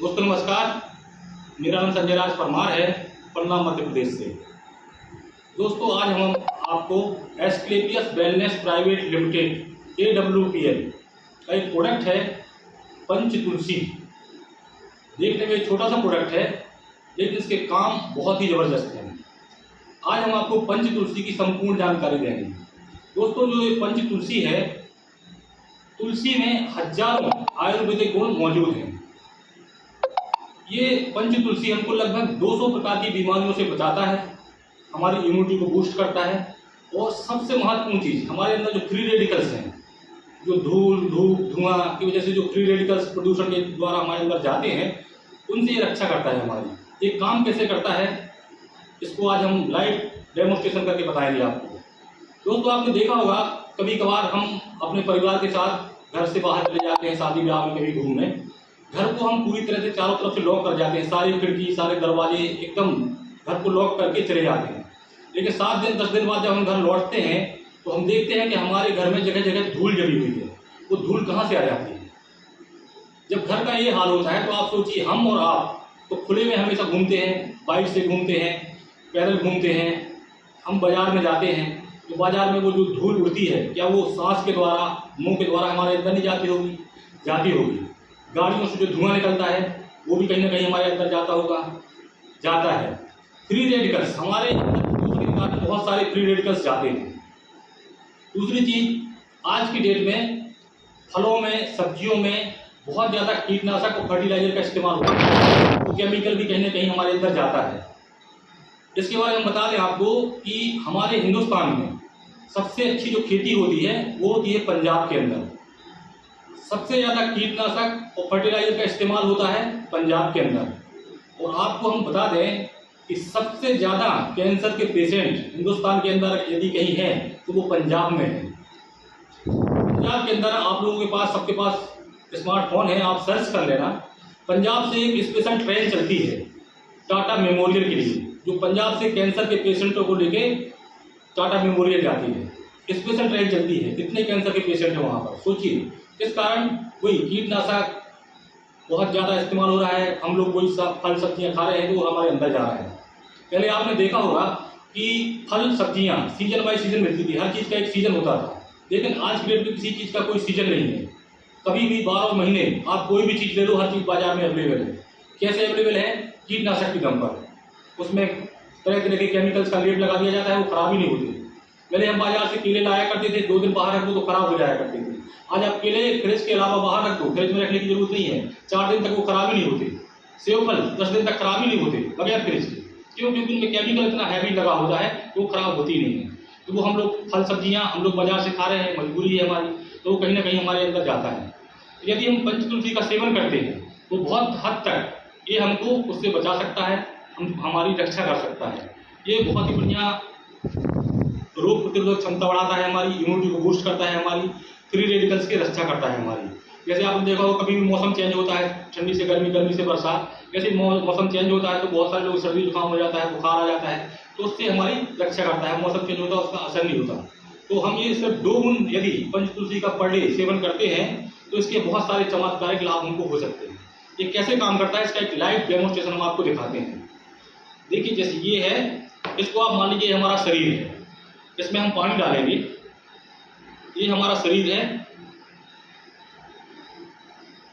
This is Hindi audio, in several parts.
दोस्तों नमस्कार, मेरा नाम संजय राज परमार है, पन्ना मध्य प्रदेश से। दोस्तों आज हम आपको Asclepius wellness private limited AWPL का एक प्रोडक्ट है पंच तुलसी। देखने में छोटा सा प्रोडक्ट है लेकिन इसके काम बहुत ही ज़बरदस्त हैं। आज हम आपको पंच तुलसी की संपूर्ण जानकारी देंगे। दोस्तों जो ये पंच तुलसी है, तुलसी में हजारों आयुर्वेदिक गुण मौजूद हैं। ये पंच तुलसी हमको लगभग 200 प्रकार की बीमारियों से बचाता है, हमारी इम्यूनिटी को बूस्ट करता है और सबसे महत्वपूर्ण चीज़, हमारे अंदर जो फ्री रेडिकल्स हैं, जो धूल धूप धुआं की वजह से जो फ्री रेडिकल्स प्रदूषण के द्वारा हमारे अंदर जाते हैं, उनसे ये रक्षा करता है हमारी। ये काम कैसे करता है इसको आज हम लाइव डेमोन्स्ट्रेशन करके बताएंगे आपको। दोस्तों आपने देखा होगा कभी कभार हम अपने परिवार के साथ घर से बाहर चले जाते हैं, शादी ब्याह में कभी घूमने, घर को हम पूरी तरह से चारों तरफ से लॉक कर जाते हैं, सारी खिड़की सारे दरवाजे एकदम घर को लॉक करके चले जाते हैं। लेकिन 7 दिन 10 दिन बाद जब हम घर लौटते हैं तो हम देखते हैं कि हमारे घर में जगह जगह धूल जमी हुई है। वो धूल कहाँ से आ जाती है? जब घर का ये हाल होता है तो आप सोचिए, हम और आप तो खुले में हमेशा घूमते हैं, बाइक से घूमते हैं, पैदल घूमते हैं, हम बाजार में जाते हैं तो बाजार में वो जो धूल उड़ती है, क्या वो सांस के द्वारा मुंह के द्वारा हमारे अंदर नहीं जाती होगी? जाती होगी। गाड़ियों से जो धुआं निकलता है वो भी कहीं ना कहीं हमारे अंदर जाता होगा, जाता है। फ्री रेडिकल्स हमारे दूसरे कारण बहुत सारे फ्री रेडिकल्स जाते हैं। दूसरी चीज, आज की डेट में फलों में सब्जियों में बहुत ज़्यादा कीटनाशक और फर्टिलाइजर का इस्तेमाल होता है, तो केमिकल भी कहीं ना कहीं हमारे अंदर जाता है। इसके बारे में बता दें आपको कि हमारे हिंदुस्तान में सबसे अच्छी जो खेती होती है वो होती है पंजाब के अंदर। सबसे ज़्यादा कीटनाशक और फर्टिलाइजर का इस्तेमाल होता है पंजाब के अंदर। और आपको हम बता दें कि सबसे ज़्यादा कैंसर के पेशेंट हिंदुस्तान के अंदर यदि कहीं हैं तो वो पंजाब में है। पंजाब के अंदर आप लोगों के पास, सबके पास स्मार्टफोन है, आप सर्च कर लेना। पंजाब से एक स्पेशल ट्रेन चलती है टाटा मेमोरियल के लिए, जो पंजाब से कैंसर के पेशेंटों को लेके टाटा मेमोरियल जाती है। स्पेशल ट्रेन चलती है। कितने कैंसर के पेशेंट हैं वहाँ पर, सोचिए। किस कारण? वही कीटनाशक बहुत ज़्यादा इस्तेमाल हो रहा है, हम लोग वही सब फल सब्जियाँ खा रहे हैं तो वो हमारे अंदर जा रहा है। पहले आपने देखा होगा कि फल सब्जियाँ सीजन बाय सीजन मिलती थी, हर चीज़ का एक सीजन होता था। लेकिन आज की डेट में किसी चीज़ का कोई सीजन नहीं है। कभी भी 12 महीने आप कोई भी चीज़ ले लो, हर चीज़ बाजार में अवेलेबल है। कैसे अवेलेबल है? कीटनाशक के दम पर। उसमें तरह तरह के केमिकल्स का लेप लगा दिया जाता है, वो खराब ही नहीं होते। पहले हम बाजार से केले लाया करते थे, 2 दिन बाहर रख दो तो खराब हो जाया करते थे। आज आप केले फ्रिज के अलावा बाहर रख दो, फ्रिज में रखने की जरूरत नहीं है, 4 दिन तक वो खराब ही नहीं होते। सेब फल 10 दिन तक खराब ही नहीं होते बगैर फ्रिज के। क्यों? क्योंकि उनमें केमिकल इतना हैवी लगा होता है तो वो खराब होती नहीं है। तो वो हम लोग फल सब्जियाँ हम लोग बाजार से खा रहे हैं, मजबूरी है हमारी, तो वो कहीं ना कहीं हमारे अंदर जाता है। यदि हम पंच तुलसी का सेवन करते हैं तो बहुत हद तक ये हमको उससे बचा सकता है, हमारी रक्षा कर सकता है। ये बहुत ही बढ़िया रोग प्रतिरोधक क्षमता बढ़ाता है, हमारी इम्यूनिटी को बूस्ट करता है, हमारी फ्री रेडिकल्स की रक्षा करता है हमारी। जैसे आपने देखा हो कभी भी मौसम चेंज होता है, ठंडी से गर्मी, गर्मी से बरसात, जैसे मौसम चेंज होता है तो बहुत सारे लोग सर्दी जुकाम हो जाता है, बुखार आ जाता है, तो उससे हमारी रक्षा करता है। मौसम चेंज होता है उसका असर नहीं होता। तो हम ये सिर्फ 2 बूंद यदि पंच तुलसी का पर डे सेवन करते हैं तो इसके बहुत सारे चमत्कारिक लाभ हमको हो सकते हैं। ये कैसे काम करता है इसका एक लाइव डेमोन्स्ट्रेशन हम आपको दिखाते हैं। देखिए जैसे ये है, इसको आप मान लीजिए हमारा शरीर है, इसमें हम पानी डालेंगे, ये हमारा शरीर है,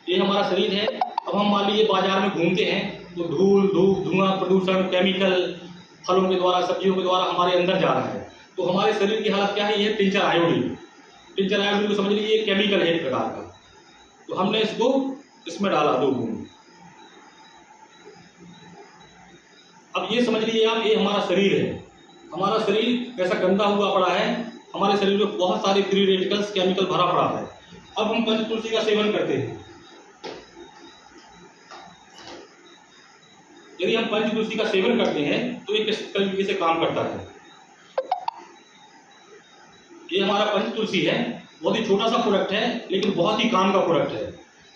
ये हमारा शरीर है। अब हम मान लीजिए बाजार में घूमते हैं तो धूल धूप धुआं प्रदूषण केमिकल फलों के द्वारा सब्जियों के द्वारा हमारे अंदर जा रहा है। तो हमारे शरीर की हालत क्या है? ये टिंचर आयोडीन। टिंचर आयोडीन को समझ लीजिए केमिकल है एक प्रकार का। तो हमने इसको इसमें डाला 2 बूंद। अब ये समझ लीजिए आप, ये हमारा शरीर है। हमारा शरीर कैसा गंदा हुआ पड़ा है, हमारे शरीर में बहुत सारे फ्री रेडिकल्स केमिकल भरा पड़ा है। अब हम पंच तुलसी का सेवन करते हैं। यदि हम पंच तुलसी का सेवन करते हैं तो ये किस तरीके से काम करता है? ये हमारा पंच तुलसी है, बहुत ही छोटा सा प्रोडक्ट है लेकिन बहुत ही काम का प्रोडक्ट है।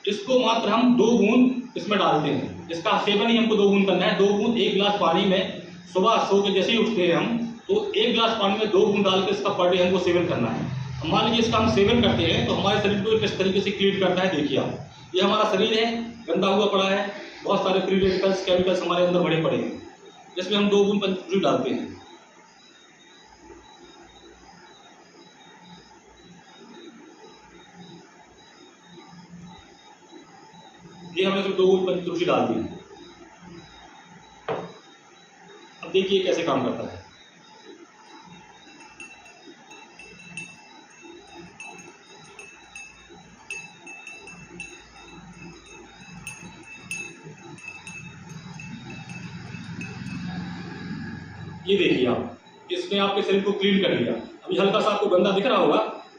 इसको मात्र हम 2 बूंद इसमें डालते हैं। इसका सेवन ही हमको 2 बूंद करना है। 2 बूंद 1 गिलास पानी में, सुबह सो के जैसे ही उठते हैं हम तो 1 गिलास पानी में 2 बूंद डाल के इसका पर डे हमको सेवन करना है। मान लीजिए इसका हम सेवन करते हैं तो हमारे शरीर को किस तरीके से क्लीन करता है देखिए आप। ये हमारा शरीर है, गंदा हुआ पड़ा है, बहुत सारे फ्री रेडिकल्स केमिकल्स हमारे अंदर भरे पड़े हैं, जिसमें हम 2 बूंद पंचफूसी डालते हैं। ये हमने सिर्फ 2 बूंद पंचफूसी डाल दी। अब देखिए कैसे काम करता है। ये देखिए आप, इसने आपके शरीर को क्लीन कर लिया। अभी हल्का सा आपको गंदा दिख रहा होगा,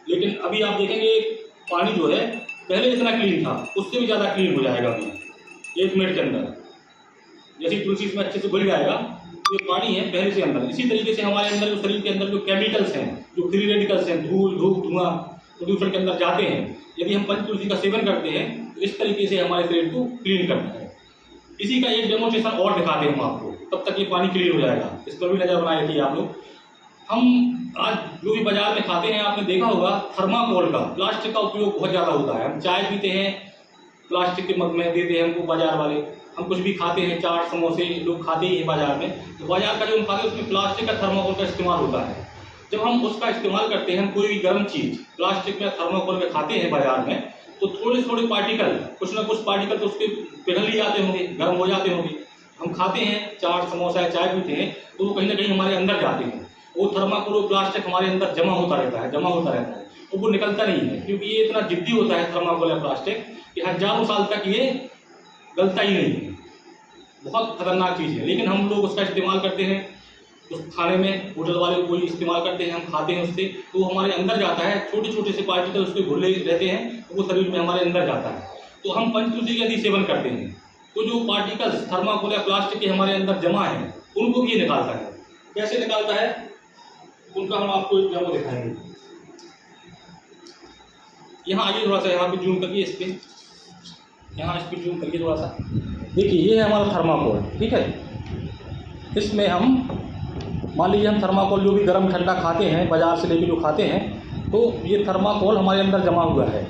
लेकिन अभी आप देखेंगे पानी जो है पहले जितना क्लीन था उससे भी ज़्यादा क्लीन हो जाएगा अभी 1 मिनट के अंदर। जैसे तुलसी इसमें अच्छे से घुल जाएगा, ये पानी है पहले से अंदर। इसी तरीके से हमारे अंदर जो शरीर के अंदर जो केमिकल्स हैं, जो फ्री रेडिकल्स हैं, धूल, धूप, धुआं, प्रदूषण के अंदर जाते हैं, यदि हम पंचतुलसी का सेवन करते हैं तो इस तरीके से हमारे शरीर को क्लीन करता है। इसी का एक डेमोन्स्ट्रेशन और दिखाते हैं हम आपको, तब तक ये पानी क्लीन हो जाएगा। इस पर भी नजर बनाए रखिए आप लोग। हम आज जो भी बाजार में खाते हैं, आपने देखा होगा थर्माकोल का, प्लास्टिक का उपयोग बहुत ज़्यादा होता है। हम चाय पीते हैं प्लास्टिक के मग में देते हैं हमको बाजार वाले, हम कुछ भी खाते हैं, चाट समोसे लोग खाते ही हैं बाजार में, तो बाजार का जो हम खाते हैं उसमें प्लास्टिक का थर्माकोल का इस्तेमाल होता है। जब हम उसका इस्तेमाल करते हैं, कोई भी गर्म चीज़ प्लास्टिक में थर्माकोल में खाते हैं बाजार में, तो थोड़े थोड़े पार्टिकल, कुछ ना कुछ पार्टिकल तो उसके पिघल ही जाते होंगे, गर्म हो जाते होंगे। हम खाते हैं चाट समोसा या चाय पीते हैं तो वो कहीं ना कहीं हमारे अंदर जाते हैं। वो थर्माकोल प्लास्टिक हमारे अंदर जमा होता रहता है और वो निकलता नहीं है, क्योंकि ये इतना जिद्दी होता है थर्माकोल या प्लास्टिक कि हजारों साल तक ये गलता ही नहीं है। बहुत खतरनाक चीज़ है, लेकिन हम लोग उसका इस्तेमाल करते हैं। उस खाने में होटल वाले कोई इस्तेमाल करते हैं, हम खाते हैं उससे, तो वो हमारे अंदर जाता है। छोटे छोटे से पार्टिकल उसके घुले रहते हैं, तो वो शरीर में हमारे अंदर जाता है। तो हम पंचतुलसी का यदि सेवन करते हैं तो जो पार्टिकल्स थर्माकोल या प्लास्टिक के हमारे अंदर जमा है उनको भी ये निकालता है। कैसे निकालता है उनका हम आपको एक डेमो दिखाएंगे। यहाँ आइए थोड़ा सा, यहाँ पे जूम करिए, इस पर यहाँ इस पर जूम करिए थोड़ा सा। देखिए ये है हमारा थर्माकोल, ठीक है। इसमें हम मान लीजिए हम थर्माकोल जो भी गर्म ठंडा खाते हैं बाजार से लेके जो खाते हैं, तो ये थर्माकोल हमारे अंदर जमा हुआ है।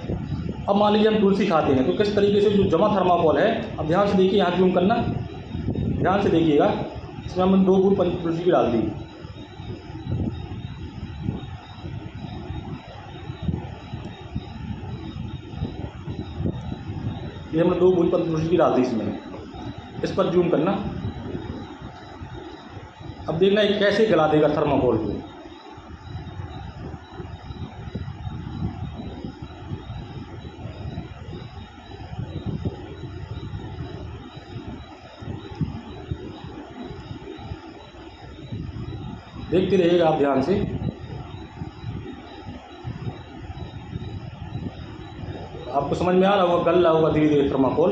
अब मान लीजिए हम तुलसी खाते हैं, तो किस तरीके से जो जमा थर्माकोल है, अब ध्यान से देखिए, यहाँ जूम करना, ध्यान से देखिएगा। इसमें हमने 2 बूंद तुलसी की डाल दी। ये हमने 2 बूंद तुलसी की डाल दी इसमें। इस पर जूम करना। अब देखना ये कैसे गला देगा थर्माकोल को। देखते रहिएगा आप ध्यान से। आपको समझ में आ रहा होगा, गल रहा होगा धीरे धीरे थर्माकोल।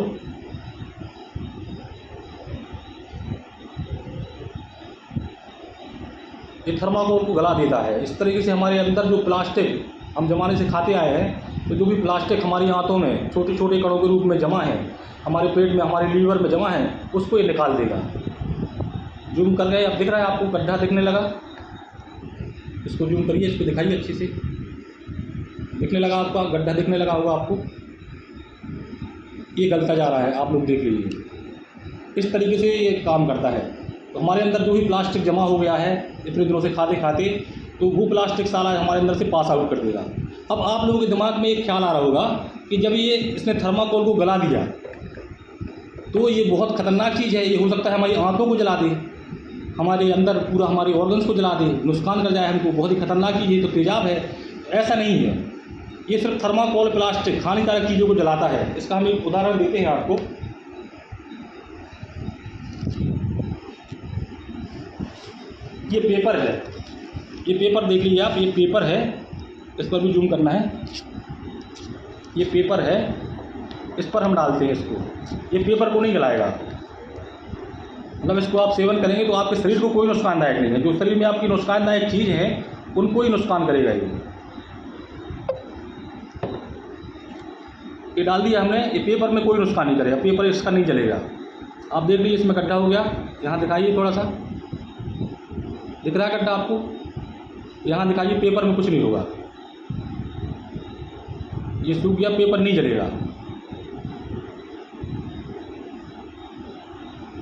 ये थर्माकोल को गला देता है। इस तरीके से हमारे अंदर जो प्लास्टिक हम जमाने से खाते आए हैं, तो जो भी प्लास्टिक हमारी आंतों में छोटे छोटे कणों के रूप में जमा है, हमारे पेट में, हमारे लीवर में जमा है, उसको ये निकाल देगा। जूम कर गए, अब दिख रहा है आपको, गड्ढा दिखने लगा। इसको जूम करिए, इसको दिखाइए अच्छे से। दिखने लगा आपका, गड्ढा दिखने लगा होगा आपको। ये गलता जा रहा है, आप लोग देख लीजिए। इस तरीके से ये काम करता है। तो हमारे अंदर जो भी प्लास्टिक जमा हो गया है इतने दिनों से खाते खाते, तो वो प्लास्टिक सारा हमारे अंदर से पास आउट कर देगा। अब आप लोगों के दिमाग में एक ख्याल आ रहा होगा कि जब ये इसने थर्माकोल को गला दिया तो ये बहुत खतरनाक चीज़ है, ये हो सकता है हमारी आंखों को जला दे, हमारे अंदर पूरा हमारे ऑर्गन्स को जला दे, नुकसान कर जाए हमको, बहुत ही खतरनाक चीज़ है, तो तेजाब है। ऐसा नहीं है, ये सिर्फ थर्माकोल प्लास्टिक हानिकारक चीज़ों को जलाता है। इसका हम एक उदाहरण देते हैं आपको। ये पेपर है, ये पेपर देख लीजिए आप, ये पेपर है, इस पर भी जूम करना है। ये पेपर है, इस पर हम डालते हैं इसको। ये पेपर को नहीं जलाएगा, मतलब इसको आप सेवन करेंगे तो आपके शरीर को कोई नुकसानदायक नहीं है। जो शरीर में आपकी नुकसानदायक चीज़ है उनको ही नुकसान करेगा ये डाल दिया हमने। ये पेपर में कोई नुकसान नहीं करेगा, पेपर इसका नहीं जलेगा। आप देख लीजिए, इसमें गड्ढा हो गया, यहाँ दिखाइए थोड़ा सा, दिख रहा है गड्ढा आपको, यहाँ दिखाइए, पेपर में कुछ नहीं होगा, ये सूख गया, पेपर नहीं जलेगा।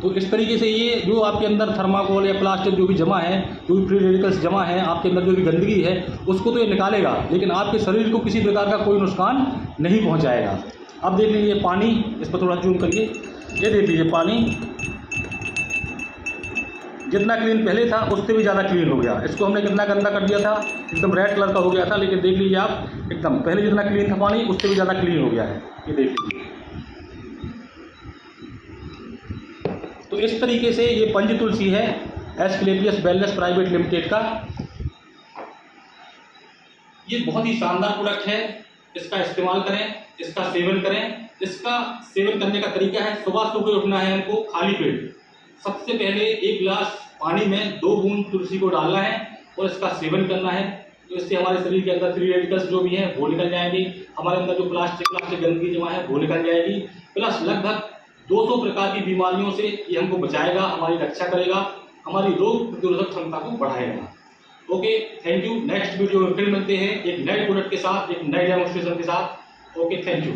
तो इस तरीके से ये जो आपके अंदर थर्माकोल या प्लास्टिक जो भी जमा है, जो भी फ्री रेडिकल्स जमा है, आपके अंदर जो भी गंदगी है, उसको तो ये निकालेगा, लेकिन आपके शरीर को किसी प्रकार का कोई नुकसान नहीं पहुंचाएगा। अब देख लीजिए पानी, इस पर थोड़ा जूम करिए, ये देख लीजिए पानी जितना क्लीन पहले था उससे भी ज़्यादा क्लीन हो गया। इसको हमने कितना गंदा कर दिया था, एकदम रेड कलर का हो गया था, लेकिन देख लीजिए आप एकदम पहले जितना क्लीन था पानी उससे भी ज़्यादा क्लीन हो गया है, ये देख लीजिए। तो इस तरीके से ये पंचतुलसी है एस्क्लेपियस वेलनेस प्राइवेट लिमिटेड का। ये बहुत ही शानदार प्रोडक्ट है, इसका इस्तेमाल करें, इसका सेवन करें। इसका सेवन करने का तरीका है, सुबह सुबह उठना है हमको खाली पेट, सबसे पहले 1 गिलास पानी में 2 बूंद तुलसी को डालना है और इसका सेवन करना है। तो इससे हमारे शरीर के अंदर फ्री रेडिकल्स जो भी हैं वो निकल जाएंगे, हमारे अंदर जो प्लास्टिक गंदगी जमा है वो निकल जाएगी, प्लस लगभग 200 प्रकार की बीमारियों से ये हमको बचाएगा, हमारी रक्षा करेगा, हमारी रोग प्रतिरोधक क्षमता को बढ़ाएगा। Okay, thank you. Next video में फिर मिलते हैं एक नए प्रोडक्ट के साथ, एक नए डेमोन्स्ट्रेशन के साथ। Okay, thank you.